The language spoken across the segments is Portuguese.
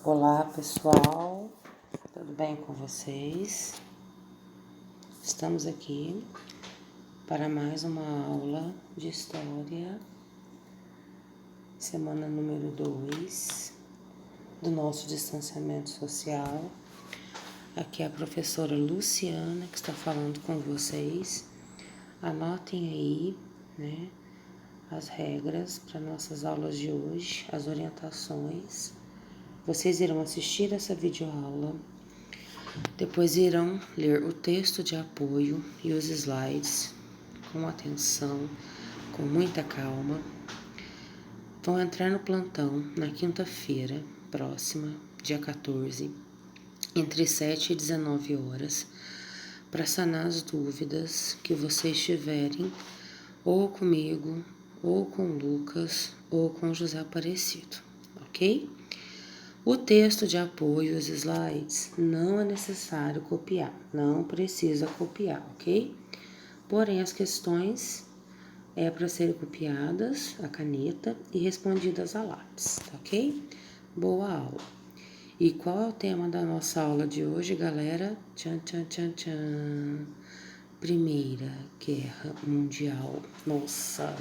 Olá pessoal, tudo bem com vocês? Estamos aqui para mais uma aula de História, semana número 2 do nosso distanciamento social. Aqui é a professora Luciana que está falando com vocês. Anotem aí, né, as regras para nossas aulas de hoje, as orientações. Vocês irão assistir essa videoaula, depois irão ler o texto de apoio e os slides com atenção, com muita calma. Vão entrar no plantão na quinta-feira próxima, dia 14, entre 7 e 19 horas, para sanar as dúvidas que vocês tiverem, ou comigo, ou com o Lucas, ou com José Aparecido, ok? O texto de apoio e os slides não é necessário copiar, não precisa copiar, ok? Porém, as questões é para serem copiadas a caneta e respondidas a lápis, ok? Boa aula! E qual é o tema da nossa aula de hoje, galera? Tchan, tchan, tchan, tchan. Primeira Guerra Mundial. Nossa,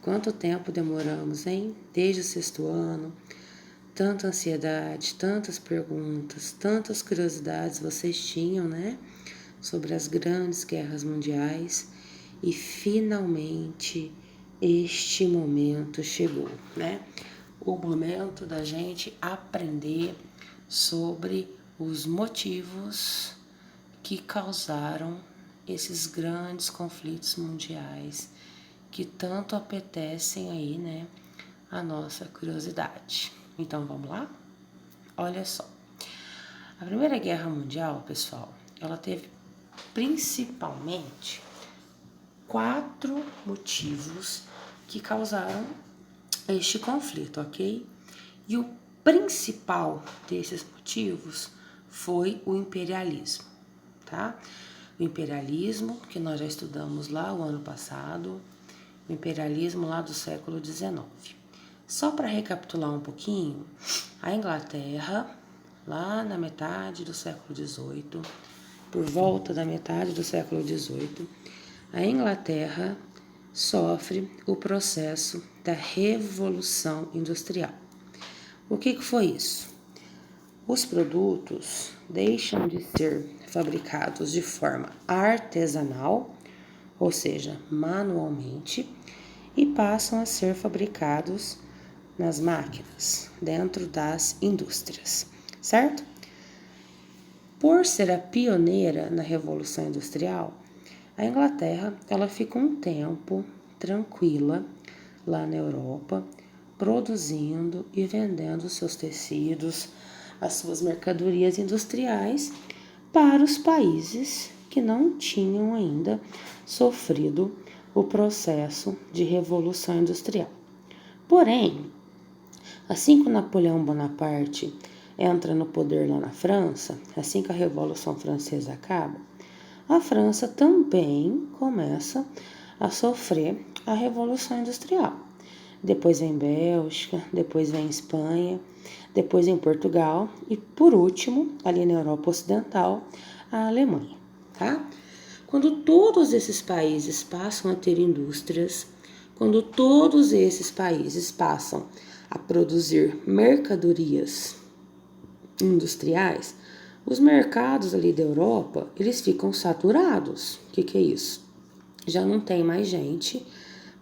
quanto tempo demoramos, hein? Desde o 6º ano. Tanta ansiedade, tantas perguntas, tantas curiosidades vocês tinham, né? Sobre as grandes guerras mundiais. E finalmente este momento chegou, né? O momento da gente aprender sobre os motivos que causaram esses grandes conflitos mundiais que tanto apetecem aí, né? A nossa curiosidade. Então vamos lá? Olha só. A Primeira Guerra Mundial, pessoal, ela teve principalmente 4 motivos que causaram este conflito, ok? E o principal desses motivos foi o imperialismo, tá? O imperialismo, que nós já estudamos lá o ano passado, o imperialismo lá do século XIX. Só para recapitular um pouquinho, a Inglaterra, lá na metade do século XVIII, por volta da metade do século XVIII, a Inglaterra sofre o processo da Revolução Industrial. O que foi isso? Os produtos deixam de ser fabricados de forma artesanal, ou seja, manualmente, e passam a ser fabricados nas máquinas, dentro das indústrias, certo? Por ser a pioneira na Revolução Industrial, a Inglaterra ela fica um tempo tranquila lá na Europa, produzindo e vendendo seus tecidos, as suas mercadorias industriais para os países que não tinham ainda sofrido o processo de Revolução Industrial. Porém, assim que Napoleão Bonaparte entra no poder lá na França, assim que a Revolução Francesa acaba, a França também começa a sofrer a Revolução Industrial. Depois vem Bélgica, depois vem Espanha, depois vem Portugal e, por último, ali na Europa Ocidental, a Alemanha, tá? Quando todos esses países passam a ter indústrias, quando todos esses países passam a produzir mercadorias industriais, os mercados ali da Europa, eles ficam saturados. O que é isso? Já não tem mais gente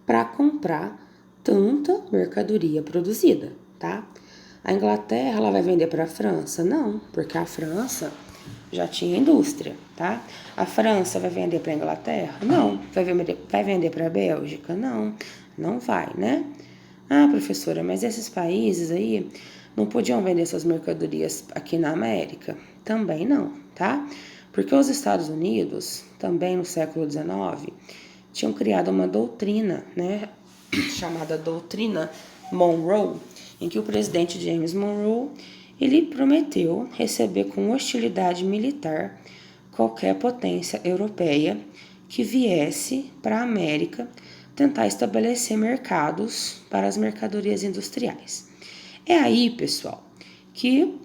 para comprar tanta mercadoria produzida, tá? A Inglaterra, ela vai vender para a França? Não, porque a França já tinha indústria, tá? A França vai vender para a Inglaterra? Não. Vai vender para a Bélgica? Não, não vai, né? Ah, professora, mas esses países aí não podiam vender suas mercadorias aqui na América? Também não, tá? Porque os Estados Unidos, também no século XIX, tinham criado uma doutrina, né, chamada Doutrina Monroe, em que o presidente James Monroe, ele prometeu receber com hostilidade militar qualquer potência europeia que viesse para a América tentar estabelecer mercados para as mercadorias industriais. É aí, pessoal, que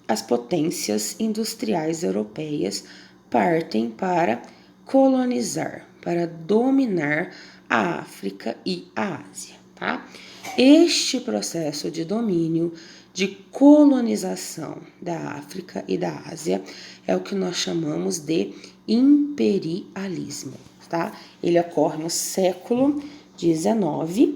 as potências industriais europeias partem para colonizar, para dominar a África e a Ásia, tá? Este processo de domínio, de colonização da África e da Ásia é o que nós chamamos de imperialismo, tá? Ele ocorre no século XIX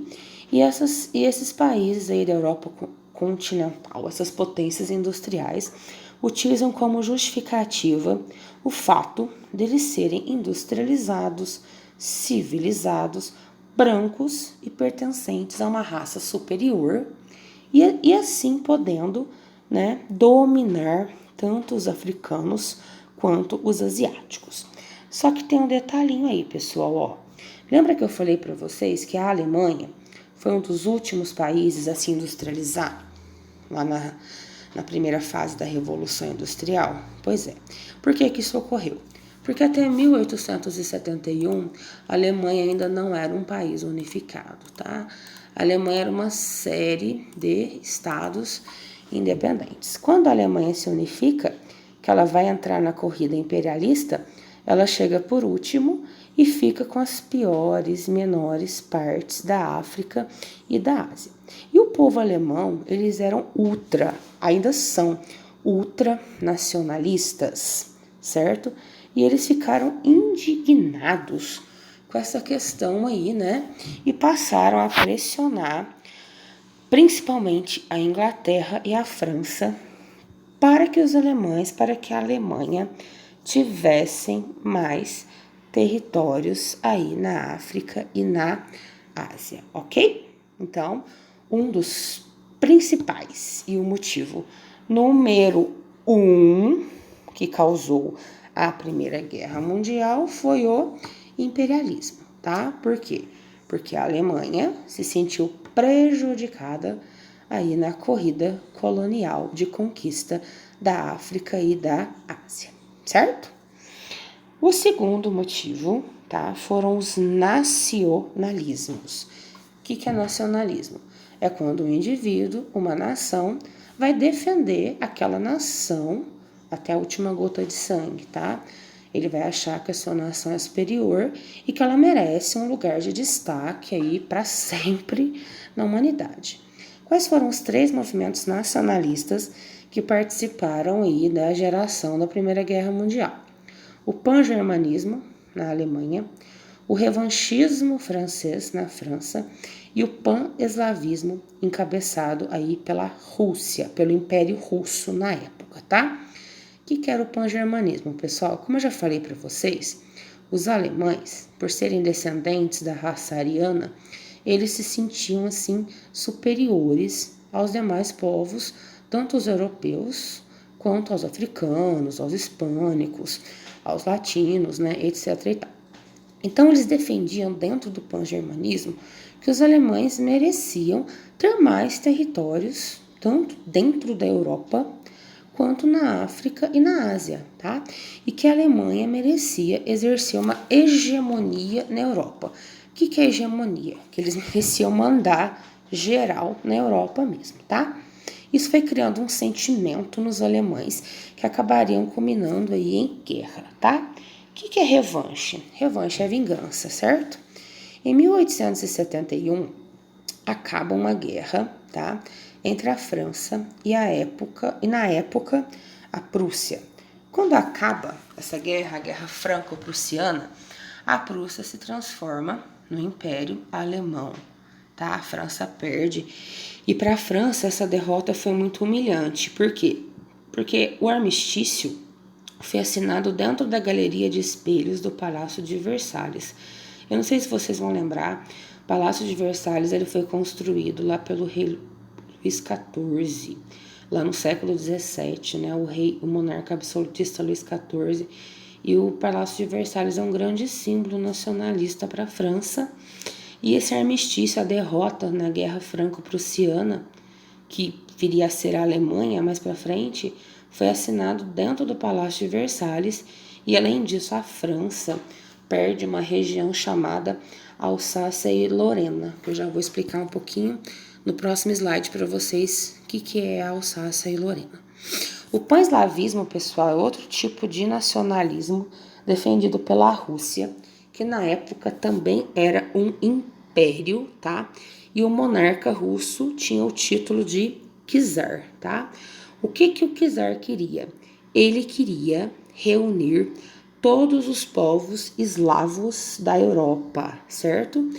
e esses países aí da Europa continental, essas potências industriais, utilizam como justificativa o fato deles serem industrializados, civilizados, brancos e pertencentes a uma raça superior e assim podendo, né, dominar tanto os africanos quanto os asiáticos. Só que tem um detalhinho aí, pessoal, ó. Lembra que eu falei para vocês que a Alemanha foi um dos últimos países a se industrializar lá na primeira fase da Revolução Industrial? Pois é. Por que isso ocorreu? Porque até 1871 a Alemanha ainda não era um país unificado, tá? A Alemanha era uma série de estados independentes. Quando a Alemanha se unifica, que ela vai entrar na corrida imperialista, ela chega por último e fica com as piores, menores partes da África e da Ásia. E o povo alemão, eles eram ainda são ultranacionalistas, certo? E eles ficaram indignados com essa questão aí, né? E passaram a pressionar principalmente a Inglaterra e a França para que a Alemanha tivessem mais territórios aí na África e na Ásia, ok? Então, um dos principais e o motivo número 1 que causou a Primeira Guerra Mundial foi o imperialismo, tá? Por quê? Porque a Alemanha se sentiu prejudicada aí na corrida colonial de conquista da África e da Ásia, certo? O segundo motivo, tá, foram os nacionalismos. O que é nacionalismo? É quando um indivíduo, uma nação, vai defender aquela nação até a última gota de sangue, tá? Ele vai achar que a sua nação é superior e que ela merece um lugar de destaque aí para sempre na humanidade. Quais foram os 3 movimentos nacionalistas que participaram aí da geração da Primeira Guerra Mundial? O pan-germanismo na Alemanha, o revanchismo francês na França e o pan-eslavismo encabeçado aí pela Rússia, pelo Império Russo na época, tá? O que era o pan-germanismo, pessoal? Como eu já falei para vocês, os alemães, por serem descendentes da raça ariana, eles se sentiam assim superiores aos demais povos, tanto os europeus quanto aos africanos, aos hispânicos, aos latinos, né, etc. E tal. Então eles defendiam dentro do pan-germanismo que os alemães mereciam ter mais territórios, tanto dentro da Europa quanto na África e na Ásia, tá? E que a Alemanha merecia exercer uma hegemonia na Europa. O que é hegemonia? Que eles mereciam mandar geral na Europa mesmo, tá? Isso foi criando um sentimento nos alemães que acabariam culminando aí em guerra, tá? O que é revanche? Revanche é vingança, certo? Em 1871, acaba uma guerra, tá? Entre a França e na época a Prússia. Quando acaba essa guerra, a Guerra Franco-Prussiana, a Prússia se transforma no Império Alemão, tá? A França perde. E para a França essa derrota foi muito humilhante. Por quê? Porque o armistício foi assinado dentro da galeria de espelhos do Palácio de Versalhes. Eu não sei se vocês vão lembrar, o Palácio de Versalhes ele foi construído lá pelo rei Luís XIV, lá no século XVII, né? O monarca absolutista Luís XIV. E o Palácio de Versalhes é um grande símbolo nacionalista para a França. E esse armistício, a derrota na Guerra Franco-Prussiana, que viria a ser a Alemanha mais para frente, foi assinado dentro do Palácio de Versalhes. E além disso, a França perde uma região chamada Alsácia e Lorena, que eu já vou explicar um pouquinho no próximo slide para vocês o que é a Alsácia e Lorena. O pan-eslavismo, pessoal, é outro tipo de nacionalismo defendido pela Rússia, que na época também era um império, tá? E o monarca russo tinha o título de czar, tá? O que o czar queria? Ele queria reunir todos os povos eslavos da Europa, certo?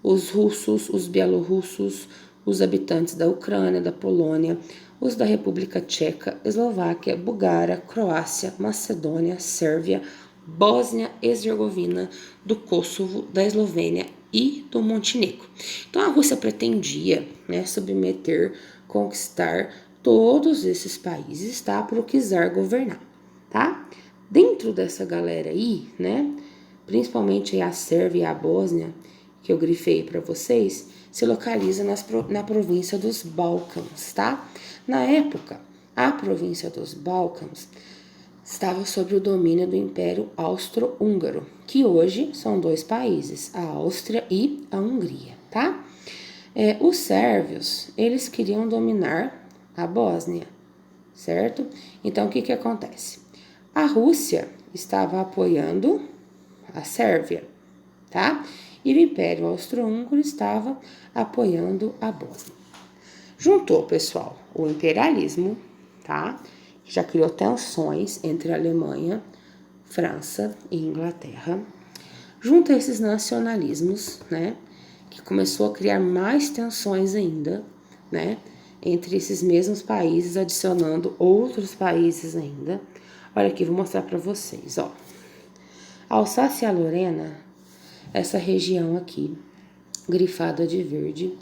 Os russos, os bielorrussos, os habitantes da Ucrânia, da Polônia, os da República Tcheca, Eslováquia, Bulgária, Croácia, Macedônia, Sérvia, Bósnia, Herzegovina, do Kosovo, da Eslovênia e do Montenegro. Então a Rússia pretendia, né, submeter, conquistar todos esses países, tá, para o czar governar, tá? Dentro dessa galera aí, né, principalmente a Sérvia e a Bósnia, que eu grifei para vocês, se localiza na província dos Balcãs, tá? Na época, a província dos Balcãs estava sob o domínio do Império Austro-Húngaro, que hoje são dois países, a Áustria e a Hungria, tá? Os sérvios, eles queriam dominar a Bósnia, certo? Então, o que acontece? A Rússia estava apoiando a Sérvia, tá? E o Império Austro-Húngaro estava apoiando a Bósnia. Juntou, pessoal, o imperialismo, tá? Que já criou tensões entre a Alemanha, França e Inglaterra. Junta esses nacionalismos, né? Que começou a criar mais tensões ainda, né? Entre esses mesmos países, adicionando outros países ainda. Olha aqui, vou mostrar para vocês, ó. A Alsácia e a Lorena, essa região aqui, grifada de verde,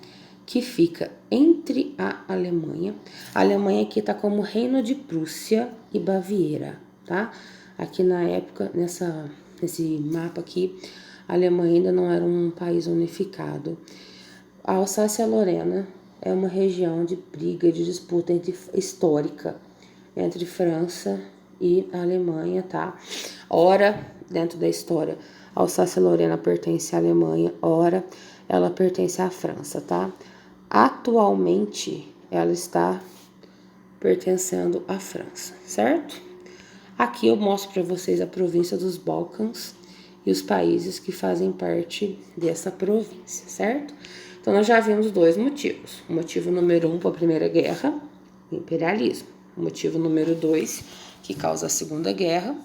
que fica entre a Alemanha. A Alemanha aqui tá como Reino de Prússia e Baviera, tá? Aqui na época, nesse mapa aqui, a Alemanha ainda não era um país unificado. A Alsácia-Lorena é uma região de briga, de disputa histórica entre França e a Alemanha, tá? Ora, dentro da história, a Alsácia-Lorena pertence à Alemanha, ora, ela pertence à França, tá? Atualmente, ela está pertencendo à França, certo? Aqui eu mostro para vocês a província dos Balcãs e os países que fazem parte dessa província, certo? Então, nós já vimos dois motivos. O motivo número 1 para a Primeira Guerra, o imperialismo. O motivo número 2, que causa a Segunda Guerra,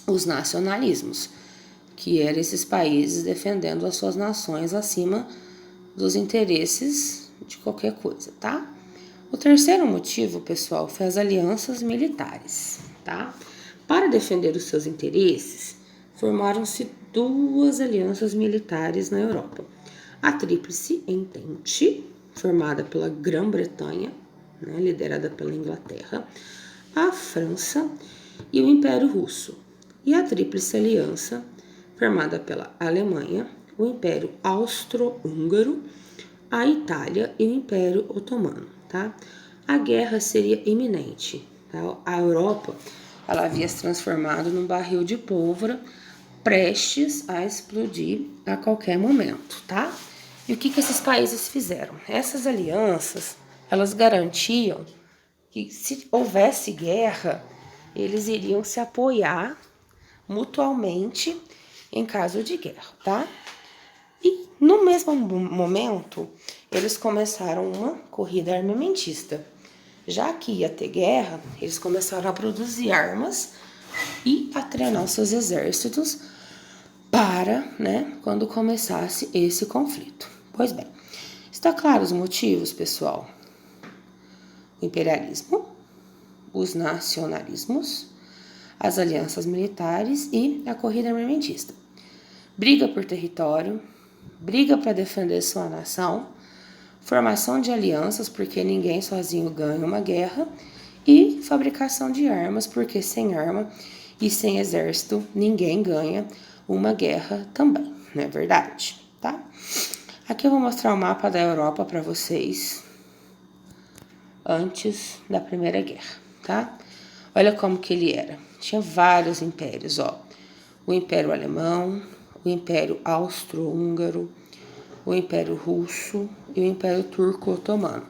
os nacionalismos, que eram esses países defendendo as suas nações acima dos interesses de qualquer coisa, tá? O terceiro motivo, pessoal, foi as alianças militares, tá? Para defender os seus interesses, formaram-se duas alianças militares na Europa. A Tríplice Entente, formada pela Grã-Bretanha, né, liderada pela Inglaterra, a França e o Império Russo. E a Tríplice Aliança, formada pela Alemanha, o Império Austro-Húngaro, a Itália e o Império Otomano, tá? A guerra seria iminente, tá? A Europa, ela havia se transformado num barril de pólvora prestes a explodir a qualquer momento, tá? E o que esses países fizeram? Essas alianças, elas garantiam que se houvesse guerra, eles iriam se apoiar mutuamente em caso de guerra, tá? E no mesmo momento, eles começaram uma corrida armamentista. Já que ia ter guerra, eles começaram a produzir armas e a treinar os seus exércitos para, né, quando começasse esse conflito. Pois bem, está claro os motivos, pessoal? O imperialismo, os nacionalismos, as alianças militares e a corrida armamentista. Briga por território, briga para defender sua nação, formação de alianças, porque ninguém sozinho ganha uma guerra, e fabricação de armas, porque sem arma e sem exército ninguém ganha uma guerra também, não é verdade? Tá? Aqui eu vou mostrar o mapa da Europa para vocês antes da Primeira Guerra, tá? Olha como que ele era. Tinha vários impérios, ó. O Império Alemão, o Império Austro-Húngaro, o Império Russo e o Império Turco-Otomano.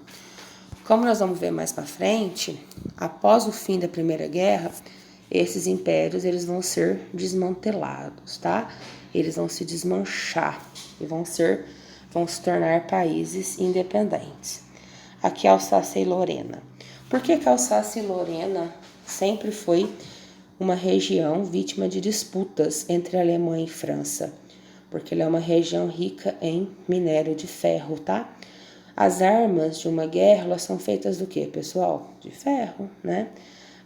Como nós vamos ver mais para frente, após o fim da Primeira Guerra, esses impérios eles vão ser desmantelados, tá? Eles vão se desmanchar e vão se tornar países independentes. Aqui é Alsácia e Lorena. Por que Alsácia e Lorena sempre foi uma região vítima de disputas entre Alemanha e França? Porque ela é uma região rica em minério de ferro, tá? As armas de uma guerra, elas são feitas do quê, pessoal? De ferro, né?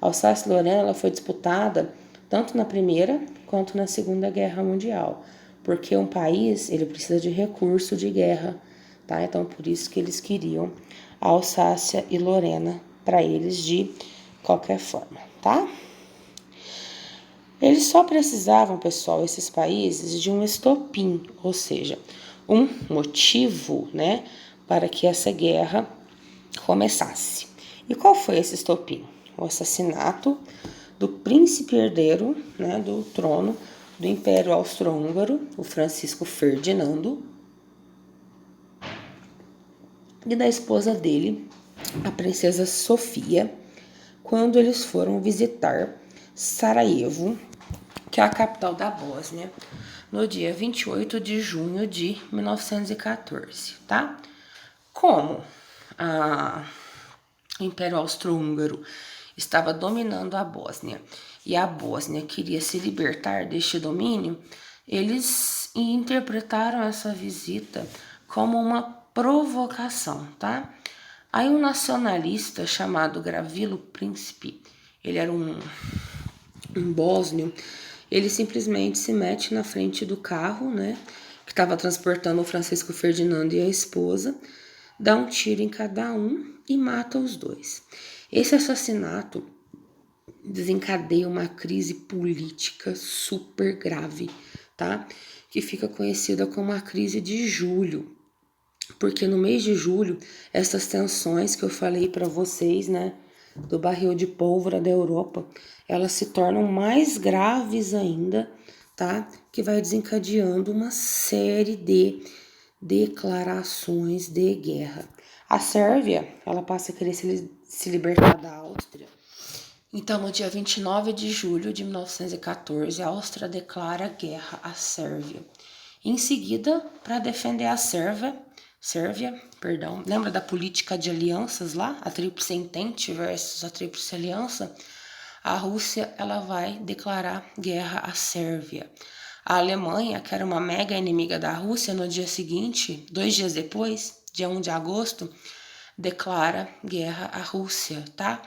Alsácia e Lorena, ela foi disputada tanto na Primeira quanto na Segunda Guerra Mundial, porque um país, ele precisa de recurso de guerra, tá? Então, por isso que eles queriam a Alsácia e Lorena para eles de qualquer forma, tá? Eles só precisavam, pessoal, esses países, de um estopim, ou seja, um motivo, né, para que essa guerra começasse. E qual foi esse estopim? O assassinato do príncipe herdeiro, né, do trono do Império Austro-Húngaro, o Francisco Ferdinando, e da esposa dele, a princesa Sofia, quando eles foram visitar Sarajevo, que é a capital da Bósnia, no dia 28 de junho de 1914, tá? Como o Império Austro-Húngaro estava dominando a Bósnia e a Bósnia queria se libertar deste domínio, eles interpretaram essa visita como uma provocação, tá? Aí um nacionalista chamado Gravilo Príncipe, ele era um bósnio, ele simplesmente se mete na frente do carro, né, que estava transportando o Francisco Ferdinando e a esposa, dá um tiro em cada um e mata os dois. Esse assassinato desencadeia uma crise política super grave, tá? Que fica conhecida como a crise de julho. Porque no mês de julho, essas tensões que eu falei para vocês, né, do barril de pólvora da Europa, elas se tornam mais graves ainda, tá? Que vai desencadeando uma série de declarações de guerra. A Sérvia, ela passa a querer se libertar da Áustria. Então, no dia 29 de julho de 1914, a Áustria declara guerra à Sérvia. Em seguida, para defender a Sérvia, lembra da política de alianças lá, a Tríplice Entente versus a Tríplice Aliança? A Rússia, ela vai declarar guerra à Sérvia. A Alemanha, que era uma mega inimiga da Rússia, no dia seguinte, 2 dias depois, dia 1 de agosto, declara guerra à Rússia, tá?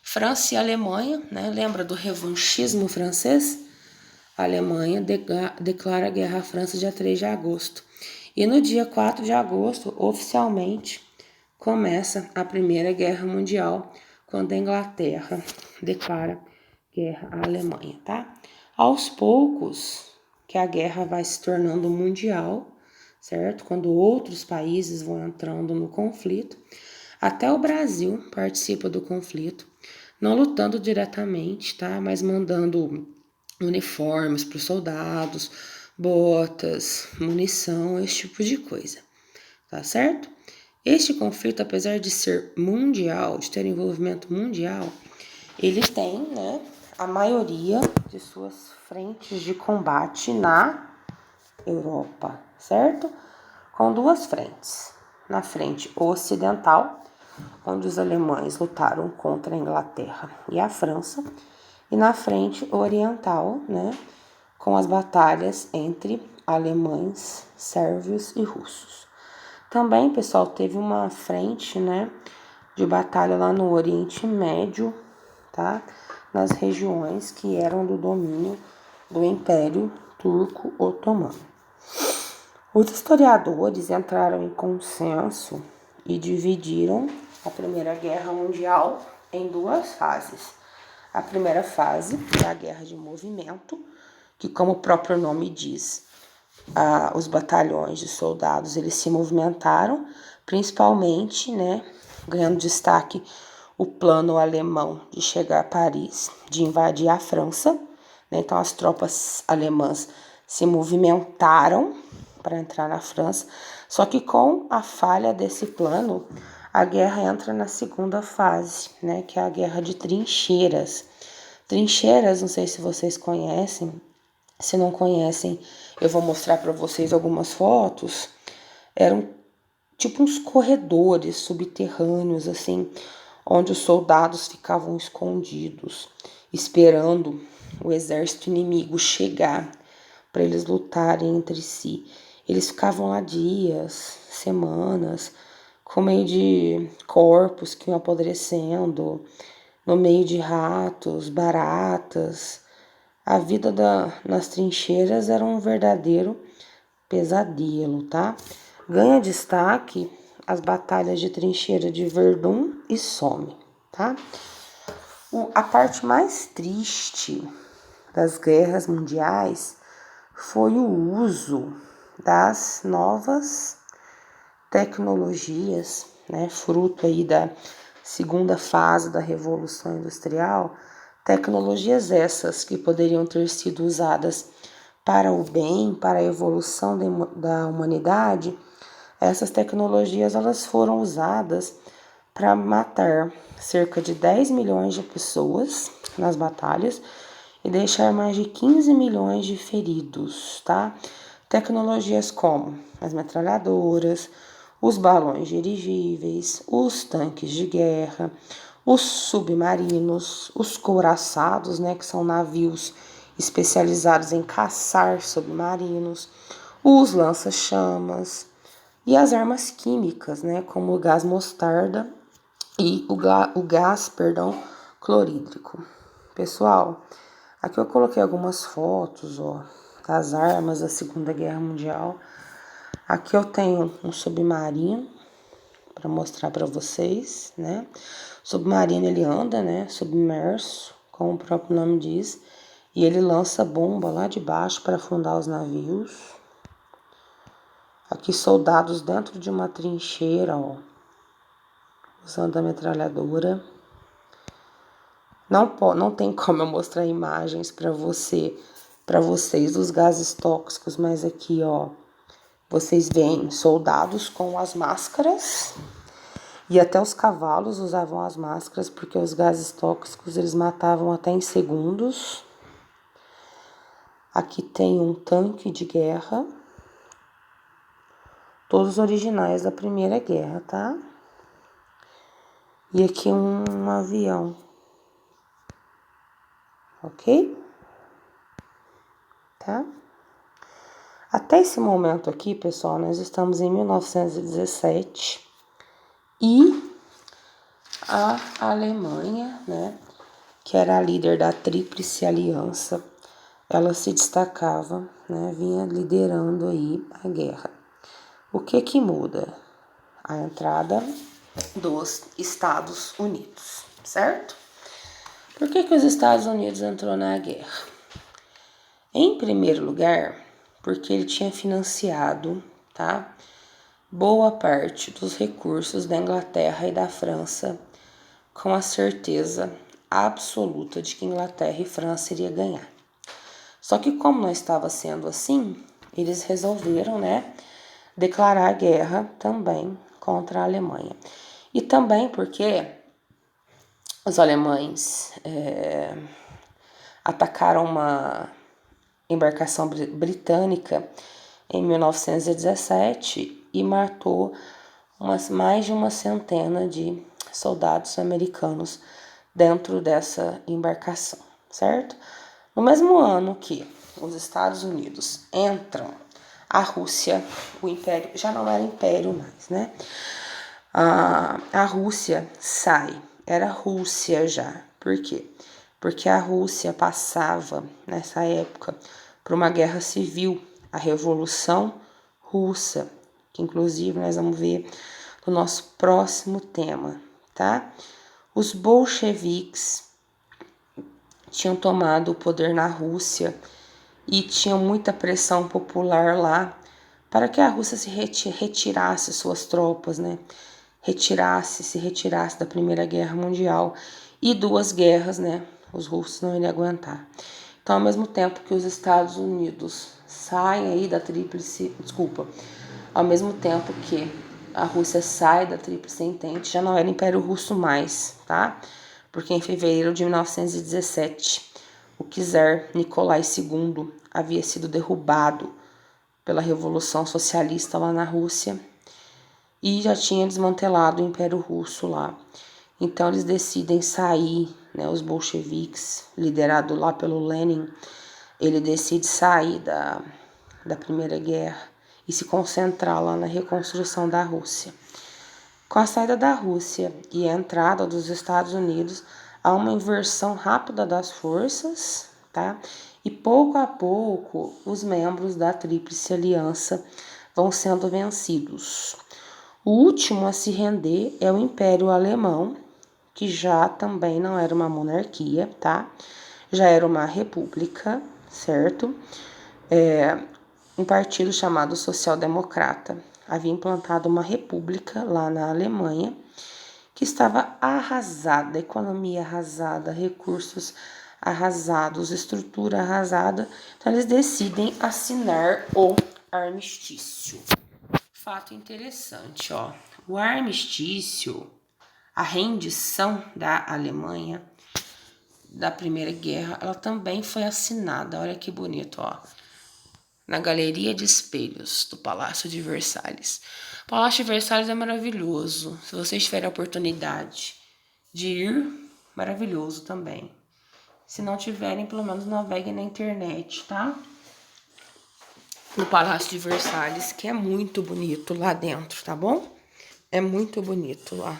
França e Alemanha, né? Lembra do revanchismo francês? A Alemanha declara guerra à França dia 3 de agosto. E no dia 4 de agosto, oficialmente, começa a Primeira Guerra Mundial, quando a Inglaterra declara guerra à Alemanha, tá? Aos poucos, que a guerra vai se tornando mundial, certo? Quando outros países vão entrando no conflito, até o Brasil participa do conflito, não lutando diretamente, tá? Mas mandando uniformes para os soldados, botas, munição, esse tipo de coisa, tá certo? Este conflito, apesar de ser mundial, de ter envolvimento mundial, ele tem, né, a maioria de suas frentes de combate na Europa, certo? Com duas frentes. Na frente ocidental, onde os alemães lutaram contra a Inglaterra e a França, e na frente oriental, né, com as batalhas entre alemães, sérvios e russos. Também, pessoal, teve uma frente, né, de batalha lá no Oriente Médio, tá? Nas regiões que eram do domínio do Império Turco-Otomano. Os historiadores entraram em consenso e dividiram a Primeira Guerra Mundial em duas fases. A primeira fase é a guerra de movimento, que, como o próprio nome diz, os batalhões de soldados eles se movimentaram, principalmente, né, ganhando destaque o plano alemão de chegar a Paris, de invadir a França, né? Então as tropas alemãs se movimentaram para entrar na França, Só que com a falha desse plano, a guerra entra na segunda fase, né, que é a guerra de trincheiras. Trincheiras, não sei se vocês conhecem, se não conhecem, eu vou mostrar para vocês algumas fotos. Eram tipo uns corredores subterrâneos, assim, onde os soldados ficavam escondidos, esperando o exército inimigo chegar para eles lutarem entre si. Eles ficavam lá dias, semanas, com meio de corpos que iam apodrecendo, no meio de ratos, baratas. A vida nas trincheiras era um verdadeiro pesadelo, tá? Ganha destaque as batalhas de trincheira de Verdun e Somme, tá? A parte mais triste das guerras mundiais foi o uso das novas tecnologias, né, fruto aí da segunda fase da Revolução Industrial, tecnologias essas que poderiam ter sido usadas para o bem, para a evolução da humanidade. Essas tecnologias elas foram usadas para matar cerca de 10 milhões de pessoas nas batalhas e deixar mais de 15 milhões de feridos, tá? Tecnologias como as metralhadoras, os balões dirigíveis, os tanques de guerra, os submarinos, os couraçados, né, que são navios especializados em caçar submarinos, os lança-chamas e as armas químicas, né, como o gás mostarda e o gás, clorídrico. Pessoal, aqui eu coloquei algumas fotos, ó, das armas da Segunda Guerra Mundial. Aqui eu tenho um submarino para mostrar para vocês, né? O submarino ele anda, né, submerso, como o próprio nome diz, e ele lança bomba lá de baixo para afundar os navios. Aqui soldados dentro de uma trincheira, ó, usando a metralhadora. Não tem como eu mostrar imagens para vocês dos gases tóxicos, mas aqui, ó, vocês veem soldados com as máscaras e até os cavalos usavam as máscaras porque os gases tóxicos eles matavam até em segundos. Aqui tem um tanque de guerra, todos originais da Primeira Guerra, tá? E aqui um avião, ok? Tá? Até esse momento aqui, pessoal, nós estamos em 1917 e a Alemanha, né, que era a líder da Tríplice Aliança, ela se destacava, né, vinha liderando aí a guerra. O que muda? A entrada dos Estados Unidos, certo? Por que os Estados Unidos entrou na guerra? Em primeiro lugar, porque ele tinha financiado, tá, boa parte dos recursos da Inglaterra e da França com a certeza absoluta de que Inglaterra e França iria ganhar. Só que como não estava sendo assim, eles resolveram, né, declarar guerra também contra a Alemanha. E também porque os alemães atacaram uma embarcação britânica em 1917 e matou mais de uma centena de soldados americanos dentro dessa embarcação, certo? No mesmo ano que os Estados Unidos entram, a Rússia, o império, já não era império mais, né? A Rússia sai, era Rússia já. Por quê? Porque a Rússia passava, nessa época, por uma guerra civil, a Revolução Russa, que inclusive nós vamos ver no nosso próximo tema, tá? Os bolcheviques tinham tomado o poder na Rússia e tinham muita pressão popular lá para que a Rússia se retirasse suas tropas, né? Se retirasse da Primeira Guerra Mundial e duas guerras, né? Os russos não iriam aguentar. Então, ao mesmo tempo que os Estados Unidos saem aí da Ao mesmo tempo que a Rússia sai da Tríplice Entente, já não era Império Russo mais, tá? Porque em fevereiro de 1917, o czar Nicolai II havia sido derrubado pela Revolução Socialista lá na Rússia e já tinha desmantelado o Império Russo lá. Então eles decidem sair, né, os bolcheviques, liderado lá pelo Lenin, ele decide sair da Primeira Guerra e se concentrar lá na reconstrução da Rússia. Com a saída da Rússia e a entrada dos Estados Unidos, há uma inversão rápida das forças, tá? E pouco a pouco, os membros da Tríplice Aliança vão sendo vencidos. O último a se render é o Império Alemão, que já também não era uma monarquia, tá? Já era uma república, certo? Um partido chamado Social Democrata havia implantado uma república lá na Alemanha que estava arrasada, economia arrasada, recursos arrasados, estrutura arrasada. Então eles decidem assinar o armistício. Fato interessante, ó. O armistício, a rendição da Alemanha da Primeira Guerra, ela também foi assinada. Olha que bonito, ó. Na Galeria de Espelhos do Palácio de Versalhes. O Palácio de Versalhes é maravilhoso. Se vocês tiverem a oportunidade de ir, maravilhoso também. Se não tiverem, pelo menos naveguem na internet, tá? No Palácio de Versalhes, que é muito bonito lá dentro, tá bom? É muito bonito lá.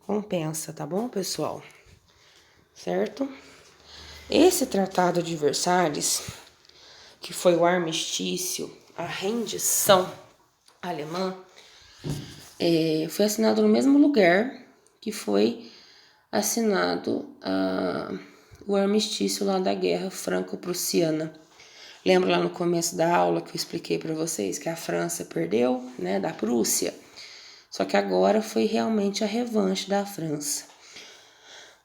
Compensa, tá bom, pessoal? Certo? Esse Tratado de Versalhes, que foi o armistício, a rendição alemã, foi assinado no mesmo lugar que foi assinado o armistício lá da Guerra Franco-Prussiana. Lembra lá no começo da aula que eu expliquei para vocês que a França perdeu, né, da Prússia? Só que agora foi realmente a revanche da França.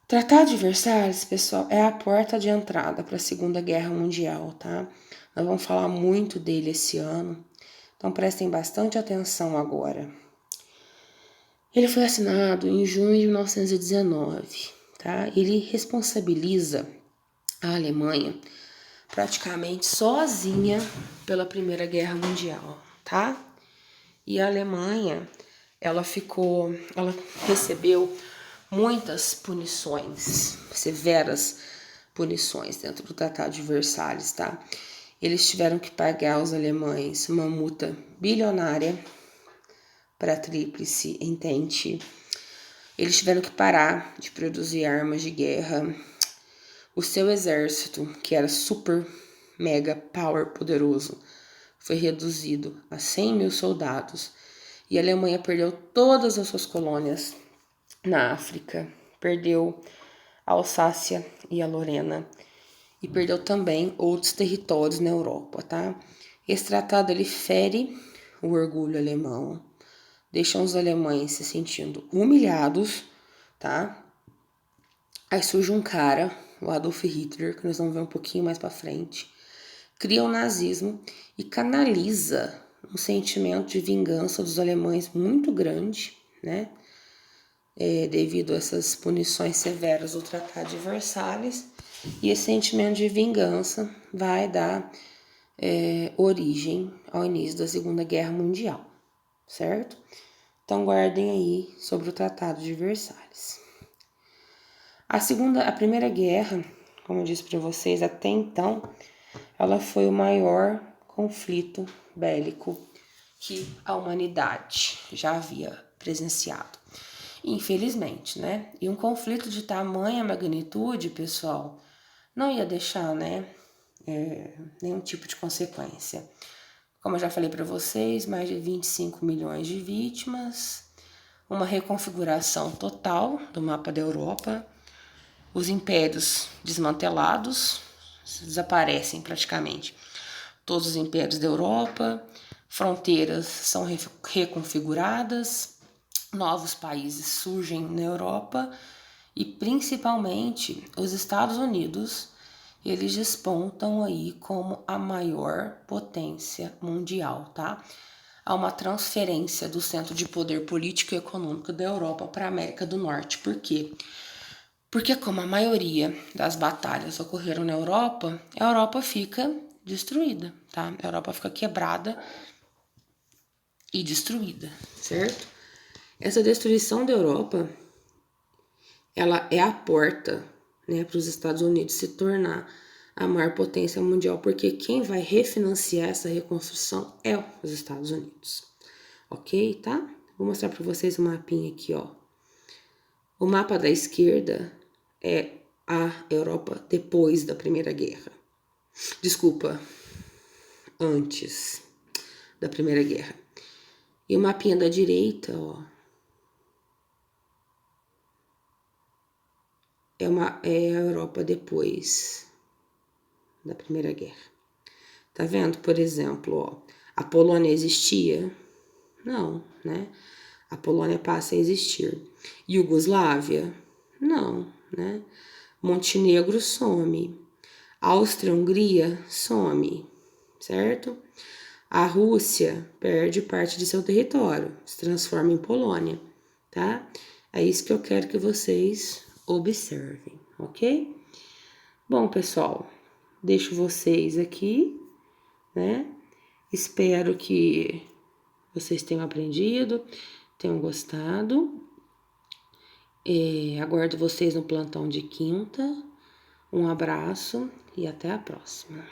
O Tratado de Versalhes, pessoal, é a porta de entrada para a Segunda Guerra Mundial, tá? Nós vamos falar muito dele esse ano, então prestem bastante atenção agora. Ele foi assinado em junho de 1919, tá? Ele responsabiliza a Alemanha praticamente sozinha pela Primeira Guerra Mundial, tá? E a Alemanha, ela recebeu muitas punições, severas punições dentro do Tratado de Versalhes, tá? Eles tiveram que pagar aos alemães uma multa bilionária para a Tríplice Entente. Eles tiveram que parar de produzir armas de guerra. O seu exército, que era super, mega, power poderoso, foi reduzido a 100 mil soldados. E a Alemanha perdeu todas as suas colônias na África. Perdeu a Alsácia e a Lorena. E perdeu também outros territórios na Europa, tá? Esse tratado, ele fere o orgulho alemão, deixam os alemães se sentindo humilhados, tá? Aí surge um cara, o Adolf Hitler, que nós vamos ver um pouquinho mais pra frente, cria o nazismo e canaliza um sentimento de vingança dos alemães muito grande, né? Devido a essas punições severas do Tratado de Versalhes, e esse sentimento de vingança vai dar origem ao início da Segunda Guerra Mundial, certo? Então guardem aí sobre o Tratado de Versalhes. A Primeira Guerra, como eu disse para vocês, até então, ela foi o maior conflito bélico que a humanidade já havia presenciado. Infelizmente, né? E um conflito de tamanha magnitude, pessoal, não ia deixar, né, nenhum tipo de consequência. Como eu já falei para vocês, mais de 25 milhões de vítimas, uma reconfiguração total do mapa da Europa, os impérios desmantelados, desaparecem praticamente todos os impérios da Europa, fronteiras são reconfiguradas, novos países surgem na Europa e principalmente os Estados Unidos, eles despontam aí como a maior potência mundial, tá? a uma transferência do centro de poder político e econômico da Europa para a América do Norte. Por quê? Porque como a maioria das batalhas ocorreram na Europa, a Europa fica destruída, tá? A Europa fica quebrada e destruída, certo? Essa destruição da Europa, ela é a porta, né, para os Estados Unidos se tornar a maior potência mundial, porque quem vai refinanciar essa reconstrução é os Estados Unidos, ok, tá? Vou mostrar para vocês um mapinha aqui, ó. O mapa da esquerda é a Europa depois da Primeira Guerra. Desculpa, antes da Primeira Guerra. E o mapinha da direita, ó, é a Europa depois da Primeira Guerra. Tá vendo? Por exemplo, ó, a Polônia existia? Não, né? A Polônia passa a existir. Iugoslávia? Não, né? Montenegro some. Áustria-Hungria some, certo? A Rússia perde parte de seu território, se transforma em Polônia, tá? É isso que eu quero que vocês observem, ok? Bom, pessoal, deixo vocês aqui, né? Espero que vocês tenham aprendido, tenham gostado. Aguardo vocês no plantão de quinta. Um abraço e até a próxima.